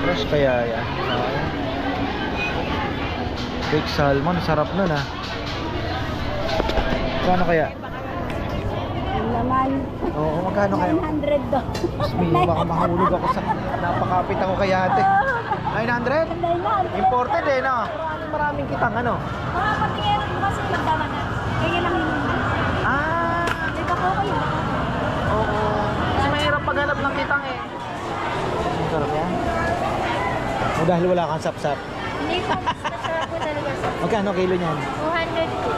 Fresh kaya yan. Baked salmon, sarap nun ah. Magkano kaya? Laman. Oo, magkano kaya? 900 daw. Sabihin, baka mahulog ako sa... Napakapit ako kay ate. 900? Imported eh, no? Maraming kitang ano? Mga patingin mo kasi magdaman na. Kaya lang yun. Ah, Di ba ko kayo? oo. Kasi mahirap paghanap ng kitang eh. Ang sarap yan. O dahil wala kang sapsap. Hindi pa. Masarap po talaga sa Magkano kilo niyan? 200 po.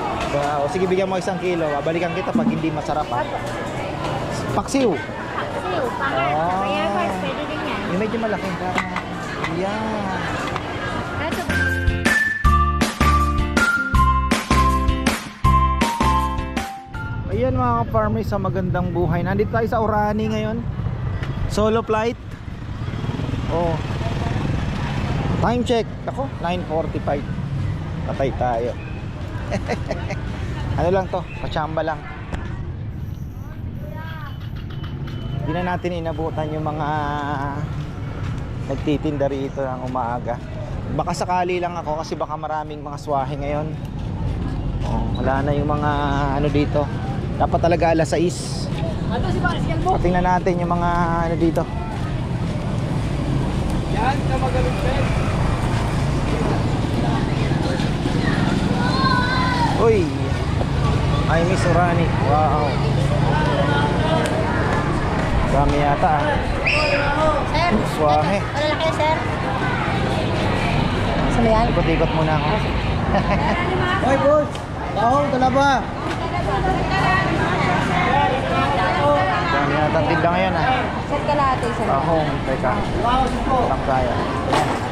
O sige, bigyan mo 1 kilo. Babalikan kita pag hindi masarap ha. Paksiw. Paksiw, pangar. Ah. Kaya first, pwede din yan. Yung medyo malaking ka. Yan. Ito. Ayan mga ka-farmers, sa magandang buhay. Nandito tayo sa Orani ngayon. Solo flight. Oh. Time check. Ako, 9:45. Patay tayo. Ano lang to? Pachamba lang. Hindi na natin inabutan yung mga nagtitinda rito ng umaga. Baka sakali lang ako kasi baka maraming mga swahe ngayon. Oh, wala na yung mga ano dito. Dapat talaga alas 6. Patingnan natin yung mga ano dito. Yan, ka magaling pen. Uy, I miss Orani. Wow. Dami yata ah. Sir, Swahe. malalaki sir. Saan yan? Ikot-ikot muna ako. Hoy, boss. Tahong, talaba. Dami yata tinda ngayon ah. Sir, kalahati sir. Ahong, teka. Lang kaya.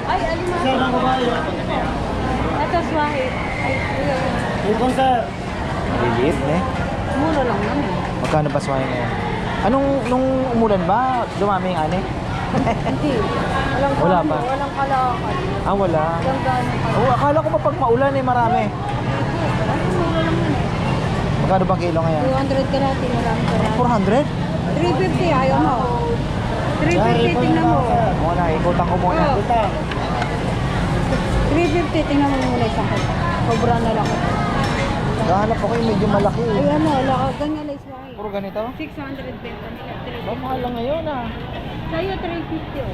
Ay, alima. Sir, ang babae. Ito, swahe. Ay, Ipon, sir. Maliliit eh. mura lang naman. Magkano ba swahe ngayon? Nung umulan ba, dumami yung ani? Hindi. Walang Wala kamo, pa? walang kalakal. Ah, wala. Walang gano'ng kalakal. Oh, akala ko pa pag maulan eh marami. Mura lang yun eh. Magkano ba kilo ngayon? 200 kalahati, maraming kalahati. 400? 350, ayaw mo. 350, tingnan mo. Muna, ikutan ko muna. Oh. 350, tingnan mo muna isang kilo. Sobra na lang ito. Gahanap ako yung medyo malaki eh. Ayan mo, ganyan lang iswahe. Puro ganito? 600 benta nila. Ba, mahal lang ngayon ah. Sa'yo, 350 oh.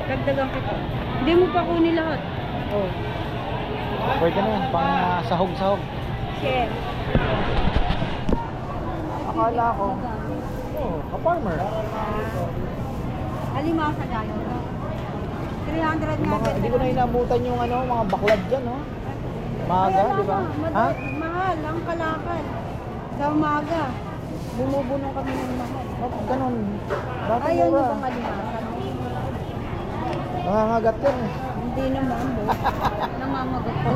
Dagdagan kita. Hindi mo pa kunin lahat. Oh. Pwede na yan, pang sahog-sahog. Share. Akala ko. Oh, ka-farmer. Alimasa gayon. 300 Yung nga. mga, hindi ko na inabutan yung ano, mga baklad dyan, oh. Maaga, di ba? Ha? Mahal, ang kalakal. Sa umaga. Bumubunong kami ng mahal. Bakit ganun? Bakit Ayaw nyo mura? bang alimasa? Nangangagat yan eh. Hindi naman, boss. Namamagot ko.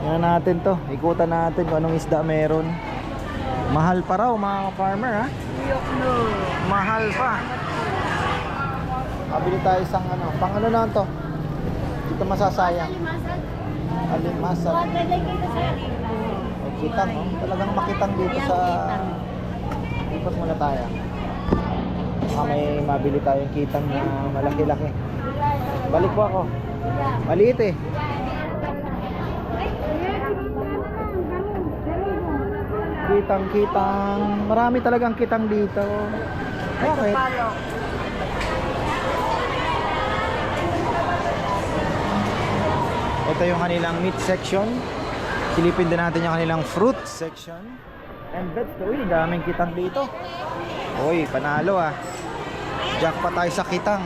Yan natin to. Ikutan natin kung anong isda meron. Mahal pa raw mga farmer ha. Yok no. Mahal pa. Pabili tayo isang ano. Pang ano na to? Dito masasayang. Alimasag. May kitang oh. Talagang makitang dito sa... Ikot muna tayo. Baka may mabili tayong kitang na malaki-laki. Balik po ako. Maliit eh. Kitang-kitang. Marami talagang kitang dito. Bakit? Ito yung kanilang meat section. Silipin din natin yung kanilang fruit section. And that's the way. Daming kitang dito. Uy, panalo ah. Jackpot tayo sa kitang.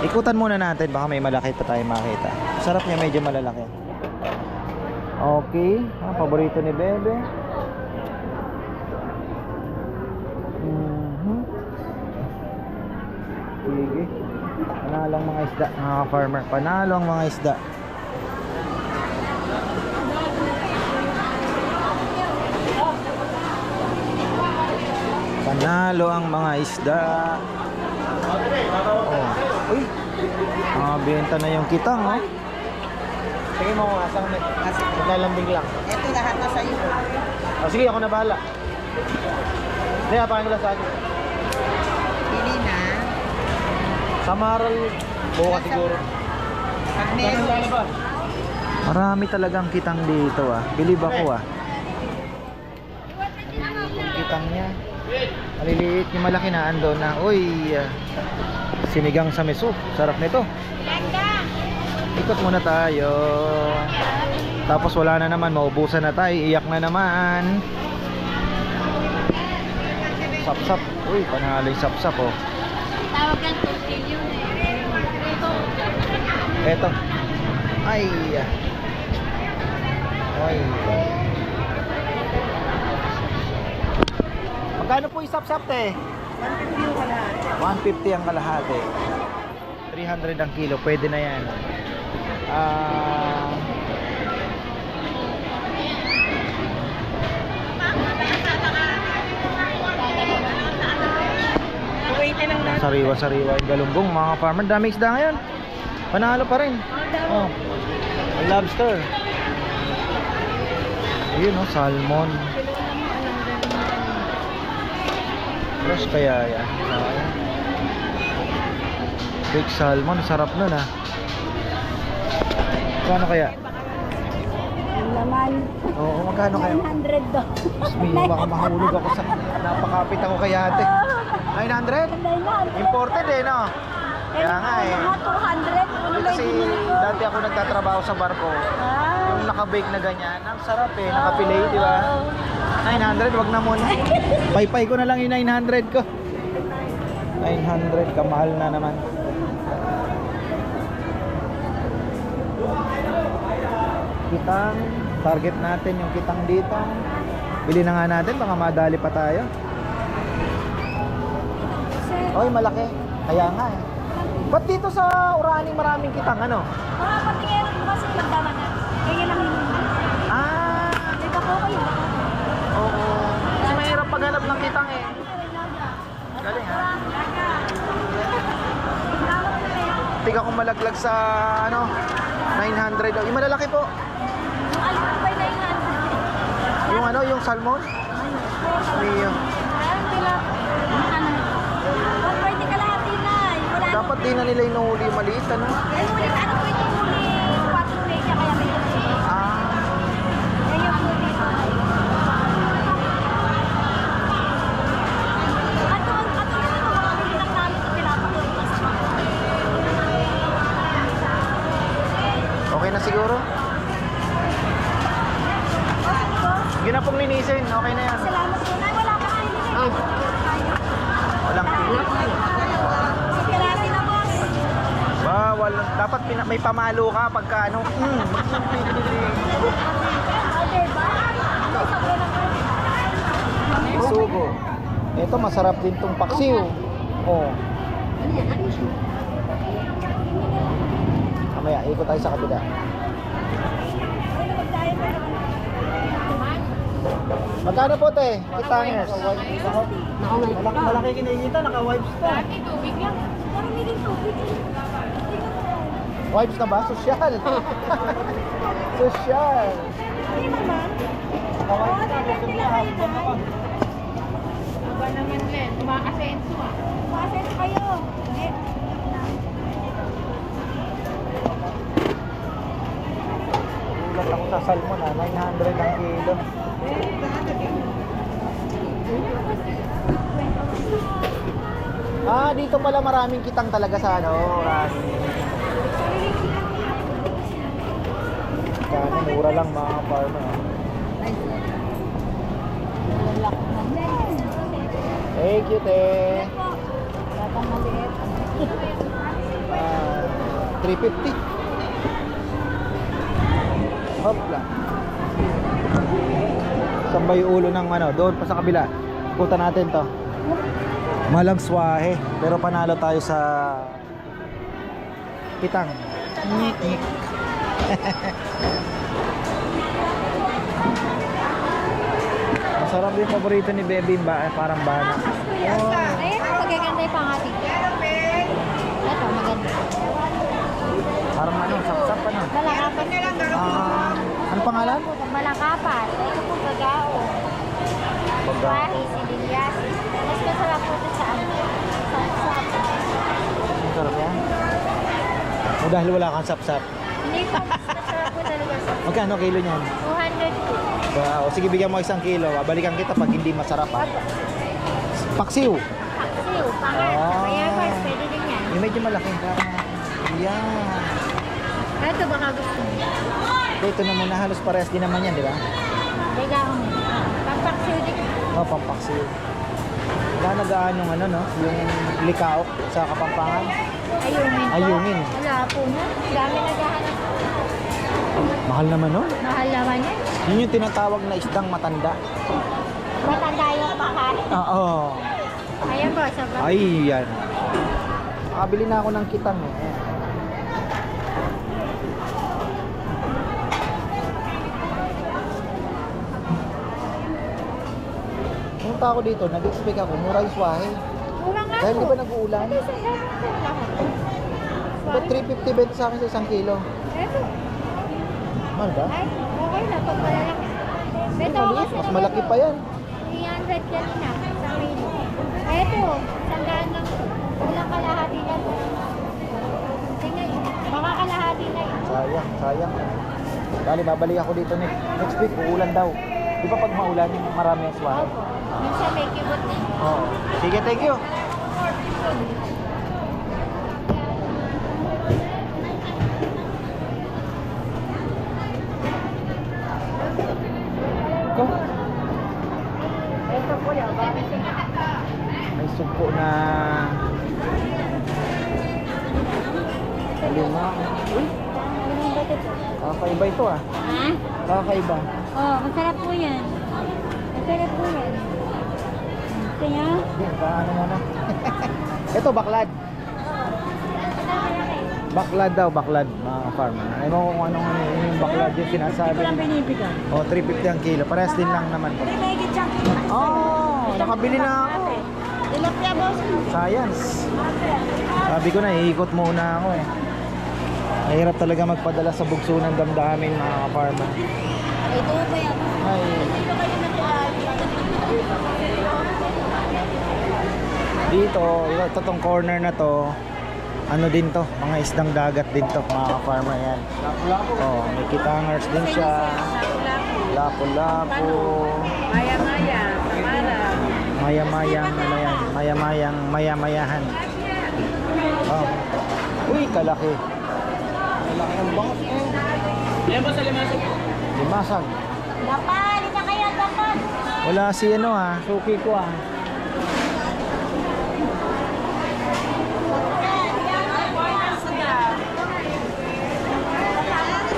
Ikutan muna natin. Baka may malaki pa tayo makita. Sarap niya, medyo malalaki. Okay. Paborito ni Bebe. Sige. Panalo ang mga isda, mga farmer. Panalo ang mga isda. Panalo ang mga isda. Oh. Uy. Benta na yung kitang, oh. Sige mo kung asang maglalambing lang. Ito lahat na sa'yo. Oh, sige, ako na bahala. Hindi, apakin ko lang sa akin. Pili na. Sa Maral, bukas siguro. Meron. Marami talagang kitang dito ah. Bilib ako ah. Yung kitang niya. Maliliit, yung malaki na ando na. Uy, sinigang sa meso. Sarap nito. Ikot muna tayo. Tapos wala na naman, maubusan na tayo. Iyak na naman. Sapsap. Uy, panalo yung sapsap oh. Tawag yan, 2 kilo na eh. Eto. Ay. Ay. Magkano po yung sapsap te? 150 yung kalahati. 150 ang kalahati. 300 ang kilo, pwede na yan. Wait na lang natin. Sariwa-sariwa yung galunggong mga farmer. Dami isda ngayon. Panalo pa rin. Oh. May lobster. Yun oh, salmon. Fresh kaya yan. Big salmon, sarap nun ah. Magkano kaya? Laman. Oo, magkano kaya? 900 daw. Mio, baka mahulog ako sa napakapit ako kay ate. 900? 900. Imported eh, no? Kaya nga eh. Mga 200. Kasi dati ako nagtatrabaho sa barko. Yung naka-bake na ganyan, ang sarap eh, naka-fillet, di ba? 900, wag na muna. Paypay ko na lang yung 900 ko. 900, kamahal na naman. Kitang, target natin yung kitang dito. Bili na nga natin, baka madali pa tayo. Oy, malaki. Kaya nga eh. Ba't dito sa Urani maraming kitang ano? Mga patingin mo kasi magdamanan. Kaya lang yung Ah, Di ba po kayo? oo. Kasi mahirap paghanap ng kitang eh. Galing ha. Tiga kong malaglag sa ano, 900. Yung malalaki po. Ay, pa na yung Yung ano, yung salmon. Mio. Pwede ka lahat inay. Wala Dapat din na nila inuhuli yung maliit ano. Ay, huli, ano po itong huli? 4 media kaya may Ah, Yan yung huli. Ato na ito, mga huli lang namin ito pinapakulitas. okay na siguro. Yun na pong linisin, okay na yan. Salamat po na. Wala pa kayo nila. Ah. Walang Sikirati na boss. bawal. Dapat may pamalo ka pagka ano. O, diba? May sabi na po. May sugo. Ito masarap din tong paksiw. Oh. Mamaya, ikot tayo sa kabila. Magkano po te? Kitangers. Malaki kinikita, naka-wipes to. Marami din tubig. Wipes na ba? Sosyal. Sosyal. Hindi naman. Oo, dapat nila kayo naman. Aba naman, Len. Umakasenso ah. Maasenso kayo. Ulat ako sa salmon 900 ang kilo. Ah, dito pala maraming kitang talaga sa ano, Rani. Kaya mura lang mga farmer. Thank you, te. Batang maliit. 350. Hopla. Saan ba yung ulo ng ano? Doon pa sa kabila. Punta natin to. Malang swahe. Pero panalo tayo sa kitang. Nyik-nyik. Masarap yung paborito ni Bebe, parang bana. Ayan, magaganda yung pangating. Ito, maganda. Parang ano, sapsap ano. Malakapat. Ano pangalan? Malakapat. Ito po gagao. Baga. Swahi, sililyas. Mas masarap po ito sa ano. Ang sarap yan. O dahil wala kang sapsap. Hindi po, mas masarap po talaga sa Magkano kilo niyan? 200 po. O sige, bigyan mo 1 kilo. Balikan kita pag hindi masarap ha. Paksiw. Paksiw, pangat, Ah. mayabas, pwede din yan. Yung medyo malaki. Yan. Ito baka gusto mo. Ito na muna, halos parehas din naman yan, di ba? Teka ako mo. Pampaksiw din. Oh, pampaksiw. Wala nagaan yung ano, no? Yung likaok sa Kapampangan. Ayungin po. Ayungin. Wala po na. Dami naghahanap. Mahal naman, no? Mahal naman yan. Yun yung tinatawag na isdang matanda. Matanda yung pakain. Oo. Ayan po, sobrang. Ay, yan. Nakabili na ako ng kitang, eh. Ayan. Pumunta ako dito, nag-expect ako, mura yung swahe. Mura nga Dahil po. di ba nag-uulan? Ito, isang dami po lahat. Diba 350 benta sa akin sa 1 kilo? Ito. Mahal ba? Ay, okay na. Pag malalaki. Ito Maliit, kasi mas malaki pa yan. 300 yan na. Sa kilo. Ito, sandaan lang. Walang kalahati na. Tingnan, baka kalahati na yun. Sayang, sayang. Bali, babalik ako dito next week, uulan daw. Di ba pag maulan, marami ang swahe? Opo. Minsan may kibot din. Oo. Sige, thank you. Ito, Ito po yun. may sugpo na lima. Uy, kakaiba ito ah. Ha? Kakaiba. Oh, masarap po yan. Masarap po yan. Gusto niya? Hindi, paano mo na? Ito, baklad. Baklad daw, baklad, mga farmer. Ewan ko kung anong yung baklad yung sinasabi. binibigyan. O, 350 ang kilo. Parehas din lang naman po. Pinahigit siyang Oh, nakabili na ako. Tilapia, boss. Science. Sabi ko na, iikot muna ako eh. Mahirap talaga magpadala sa bugso ng damdamin, mga farmer. Ito pa yan. Ay, dito, ito tong corner na to, ano din to, mga isdang dagat din to, mga farmer yan. Oh, may kitangers din siya. Lapu-lapu. Maya-maya, Samara. Maya-mayang, ano yan, maya-mayang, maya-mayahan. Oh. Uy, kalaki. Kalaki ng bangot eh. Yan ba sa limasok? Limasag. Dapat, hindi na kayo dapat. Wala si ano ah, suki ko ah.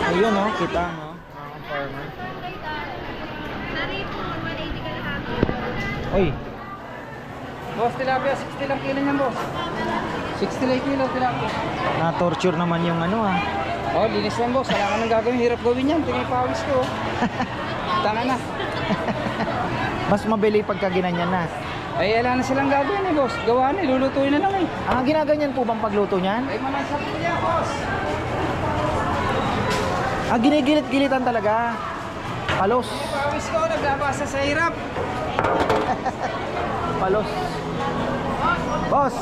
Ayun oh, kita no, mga farmer. Oy, Boss, tilapia, 60 lang kilo niyan, boss. 60 lang kilo, tilapia. na-torture naman yung ano ah. Oh, linis lang, boss. Wala ka nang gagawin. Hirap gawin yan. Tingin pawis ko. Tanga na. Mas mabili pagka ginanyan na. Ay, wala na silang gagawin eh, boss. Gawa na, lulutuin na lang eh. Ang ginaganyan po bang pagluto niyan? Ay, manasap niya, boss. Ah, ginigilit-gilitan talaga. Palos. Pawis ko, naglabasa sa hirap. Palos. Boss.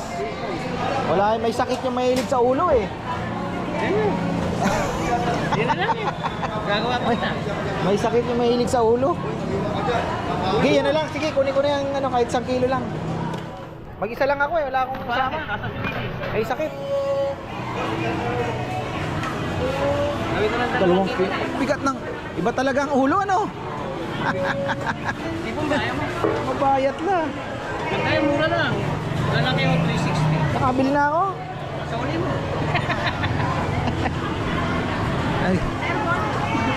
Wala, may sakit yung mahilig sa ulo eh. Yan na lang eh. Gagawa pa na. May sakit yung mahilig sa ulo. Sige, yan na lang. Sige, kunin ko na yung ano, kahit 1 kilo lang. Mag-isa lang ako eh. Wala akong kasama. May sakit. Dalawang kilo. Bigat ng... Iba talaga ang ulo, ano? Di po ba, ayaw mo? Mabayat lang. Kaya mura lang. Lalaki mo 360. Nakabili na ako. Sa uli mo. Ay.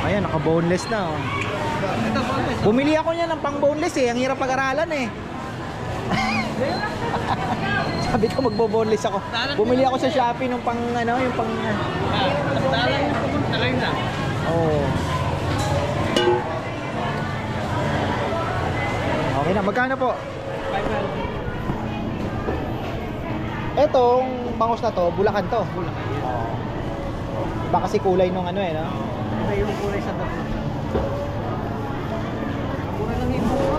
Ayan, naka-boneless na oh. Ito, boss. Bumili ako niya ng pang-boneless eh. Ang hirap pag-aralan eh. Sabi ko magbo-boneless ako. Bumili ako sa Shopee ng pang ano, yung pang Dalang yung pumunta ngayon lang. oh. Okay na, magkano po? 500. Etong bangos na to, Bulacan to. Bulacan. Oo. Iba kasi kulay nung ano eh, no? Ito yung kulay sa dako. Mura lang yung buo.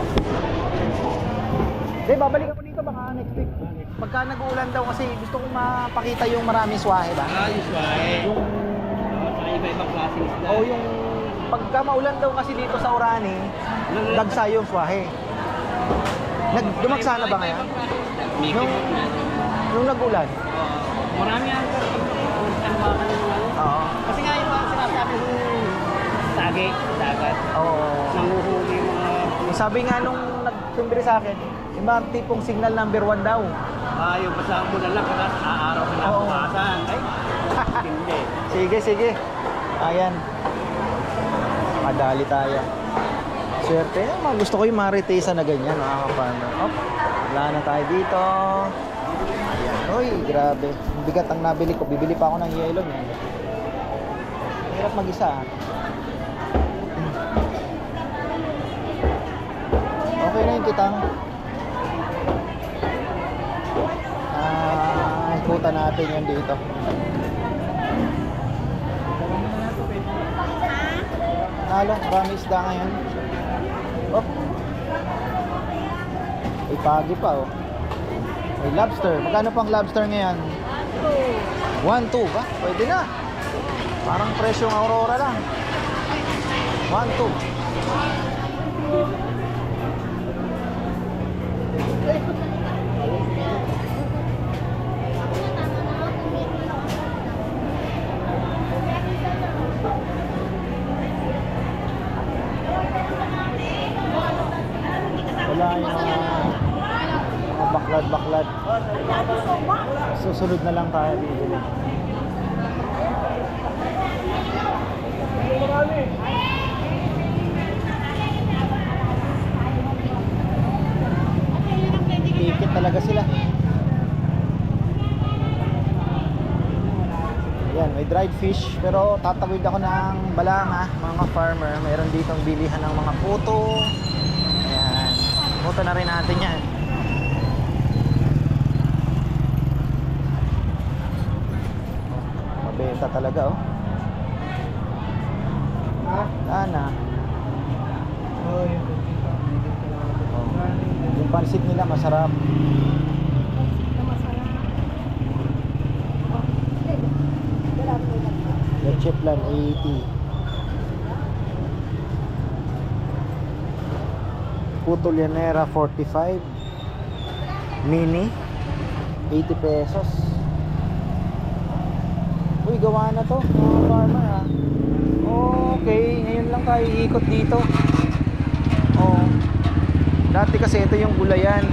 babalik ako dito baka next week. Pagka nag-uulan daw kasi gusto kong mapakita yung maraming swahe ba? Yung Iba-ibang klaseng isda. yung pagka maulan daw kasi dito sa Orani, dagsa yung swahe. Dumagsa na ba ngayon? Nung nag-ulan? Marami ang Oo. Kasi nga yung mga sinasabi ko sagi, dagat. Oo. Nanguhuli yung mga... Sabi nga nung nagtimbri sa akin, yung mga tipong signal number 1 daw. yung basta mo na lang kasi araw na Oo. bukasan. Ay, hindi. Sige. Ayan. Madali tayo. Swerte. Gusto ko yung maritesa na ganyan, mga ka-farmer. Wala na tayo dito. Ayan. Uy, grabe. Ang bigat ang nabili ko. Bibili pa ako ng yelo niyan. Hirap mag-isa. Okay na yung kitang. Ikutan natin yan dito. Nalo, marami isda ngayon. Oh. May pagi pa oh. May lobster. Magkano pang lobster ngayon? 1-2 ba? Pwede na. Parang presyong Aurora lang. 1-2. Wala yung mga baklad. Susunod na lang tayo bibili. Ticket talaga sila. Ayan, may dried fish pero tatawid ako ng Balanga, mga farmer. Mayroon ditong bilihan ng mga puto. Ayan, puto na rin natin yan. Mabenta talaga oh. Sana. Oh. Yung pansit nila masarap. Leche plan 80. Puto llanera 45. Mini 80 pesos. Uy, gawa na to mga farmer ha. Okay, ngayon lang tayo iikot dito. Oh. Dati kasi ito yung gulayan.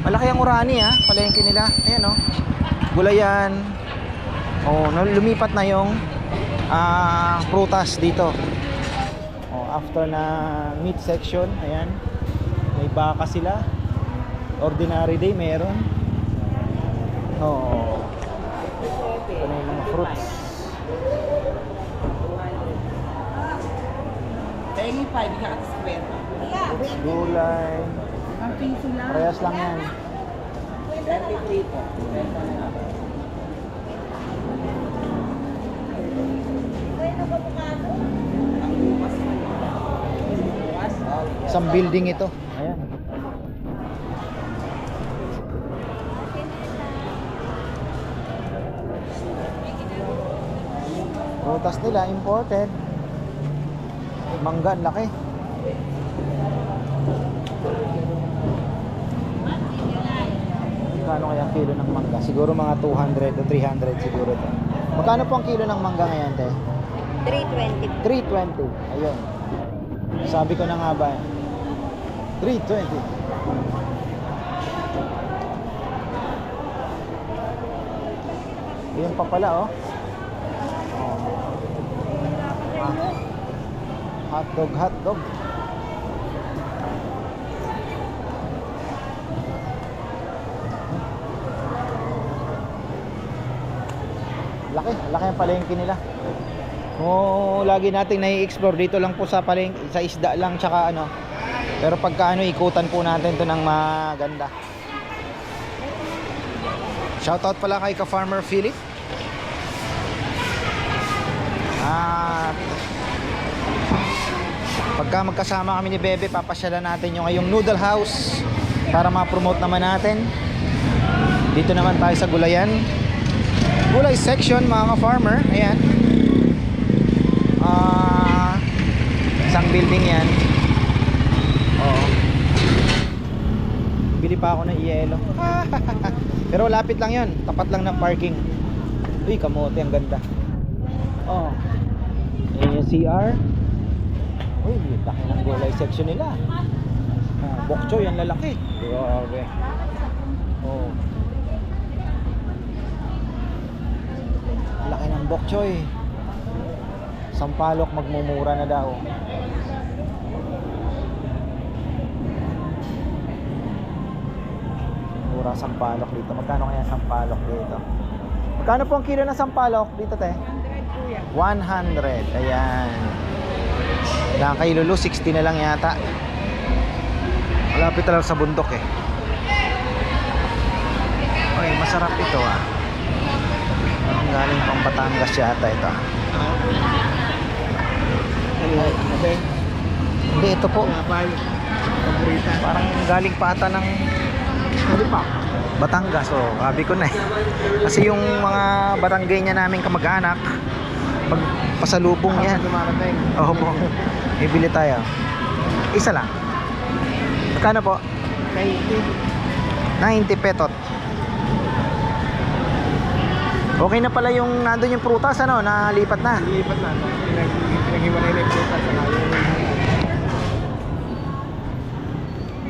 Malaki ang Orani ha, palengke nila. Ayan oh. Gulayan. Oh, lumipat na yung prutas dito. Oh, after na meat section, ayan. May baka sila. Ordinary day meron. Oh. Ito na yung mga fruits. Pengi 5, ikakat square. Gulay. Ang piso lang. Parehas lang yan. 33 po. Isang building ito. Ayan. Prutas nila imported. Mangga, ang laki. Magkano kaya ang kilo ng mangga? Siguro mga 200 o 300 siguro to. Magkano po ang kilo ng mangga ngayon, te? 320. 320. Ayun. Sabi ko na nga ba eh. 320. Ayun pa pala oh. Hotdog. Laki ang palengke nila. Lagi nating nai-explore dito lang po sa palengke, sa isda lang tsaka ano. Pero pagka ikutan po natin 'to ng maganda. Shoutout pala kay Ka-Farmer Philip. Pagka magkasama kami ni Bebe, papasyalan natin yung ngayong noodle house para ma-promote naman natin. Dito naman tayo sa gulayan. Gulay section mga ka-farmer. Ayan. Isang building yan. Oo. Bili pa ako ng yelo. Pero lapit lang yun. Tapat lang ng parking. Uy, kamote, ang ganda. Oh. Ayan yung CR. Uy, laki ng gulay section nila. Bok choy, ang lalaki. Grabe. Oh. Laki ng bok choy. Sampalok magmumura na daw. Mura sampalok dito. Magkano kaya sampalok dito? Magkano po ang kilo ng sampalok dito, te? 100. Ayan. Dahil kay Lulu, 60 na lang yata. Malapit talaga sa bundok eh. Oy, masarap ito ah. Ang galing pang Batangas yata ito. Hindi, ito po. Parang galing pa ata ng Batangas. Oh, sabi ko na eh. Kasi yung mga barangay niya namin kamag-anak, pag pasalubong yan. Oo po. Ibili tayo. Isa lang. Magkano po? 90 petot. Okay na pala yung nandun yung prutas, ano? Nalipat na. Lipat na. Pinag-iwanay na yung prutas sa layo.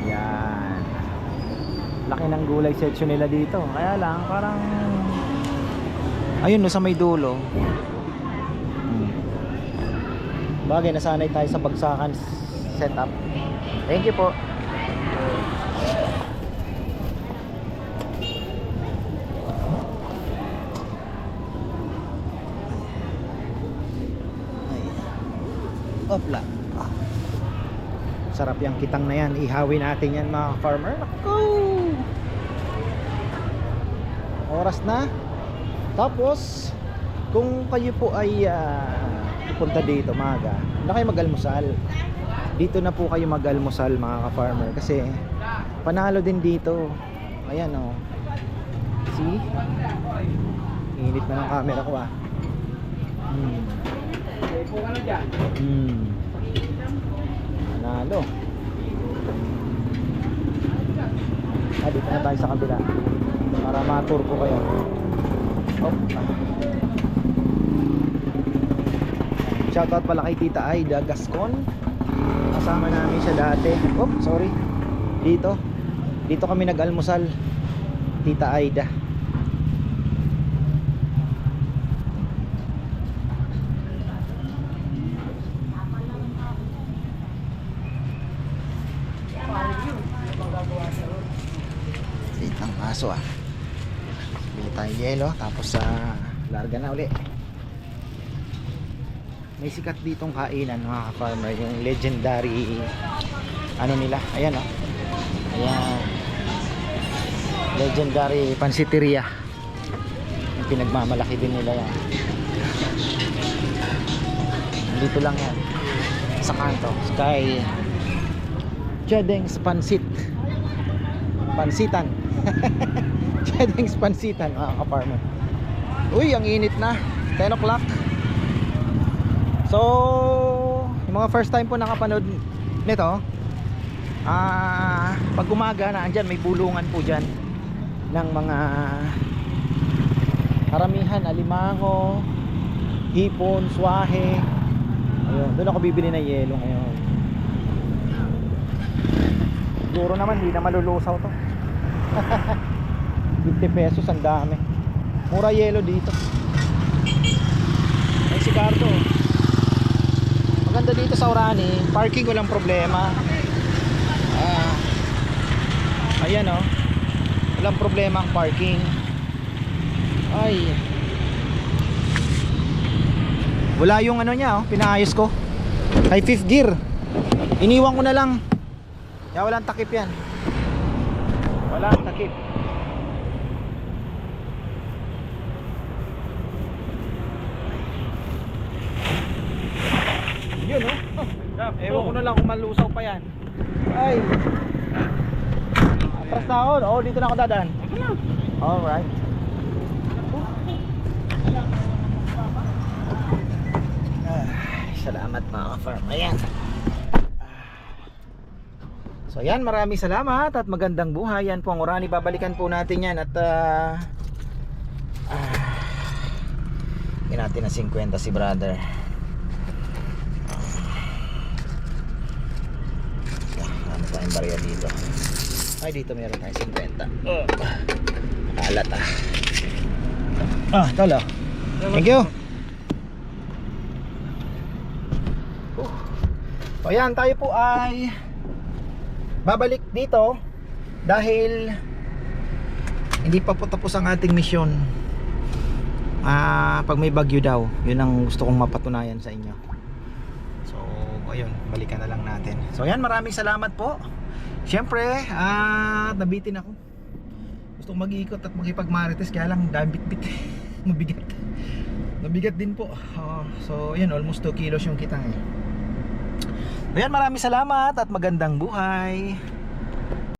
Yan. Laki ng gulay section nila dito. Kaya lang, parang ayun no, sa may dulo. Bagay, nasanay tayo sa bagsakan setup. Thank you po. Opla. Sarap yung kitang na yan. Ihawin natin yan mga farmer. Naku! Oras na. Tapos kung kayo po ay pupunta dito maga, na kayo mag-almusal. Dito na po kayo mag-almusal mga ka-farmer. Kasi panalo din dito. Ayan o. See? Init na ng camera ko ah. Panalo. Dito na tayo sa kabila para ma-tour ko kayo. Shoutout pala kay Tita Aida Gascon. Kasama namin siya dati. Sorry. Dito kami nag-almusal. Tita Aida. Dito ang aso ah. Bili tayo yelo. Tapos larga na uli. May sikat ditong kainan mga ka-farmer, yung legendary ano nila, ayan o. Ayan, legendary pansiteria. Yung pinagmamalaki din nila yan. Dito lang yan sa kanto, Sky Chedeng's Pansit. Pansitan. Chedeng's Pansitan mga ka-farmer. Uy, ang init na, 10 o'clock. So, yung mga first time po nakapanood nito, pag umaga na andyan, may bulungan po dyan ng mga karamihan, alimango, hipon, swahe. Ayun, doon ako bibili ng yelo ngayon. Siguro naman hindi na malulusaw to. 50 pesos ang dami. Mura yelo dito. May sigardo. Maganda dito sa Orani, parking walang problema. Ayan o, walang problema ang parking. Ay, wala yung ano niya pinaayos ko. Ay 5th gear. Iniwan ko na lang. Kaya walang takip yan. Walang takip. Yun ewan ko na lang kung malusaw pa yan. Ay, Atras na ako. Oo, dito na ako dadaan. Alright. Salamat mga ka-farm. Ayan. So yan, maraming salamat at magandang buhay. Yan po ang Orani. Babalikan po natin yan at natin na 50 si brother. Ano tayong barya dito? Ay, dito meron tayong 50. Alat tolo. Thank you. So yan, tayo po ay babalik dito dahil hindi pa po tapos ang ating misyon. Pag may bagyo daw, yun ang gusto kong mapatunayan sa inyo. So ayun, balikan na lang natin. So yan, maraming salamat po. Siyempre, nabitin ako. Gusto kong mag-iikot at makipag-marites, kaya lang dami bit-bit. Mabigat din po. So yan, almost 2 kilos yung kitang. Ayan, maraming salamat at magandang buhay.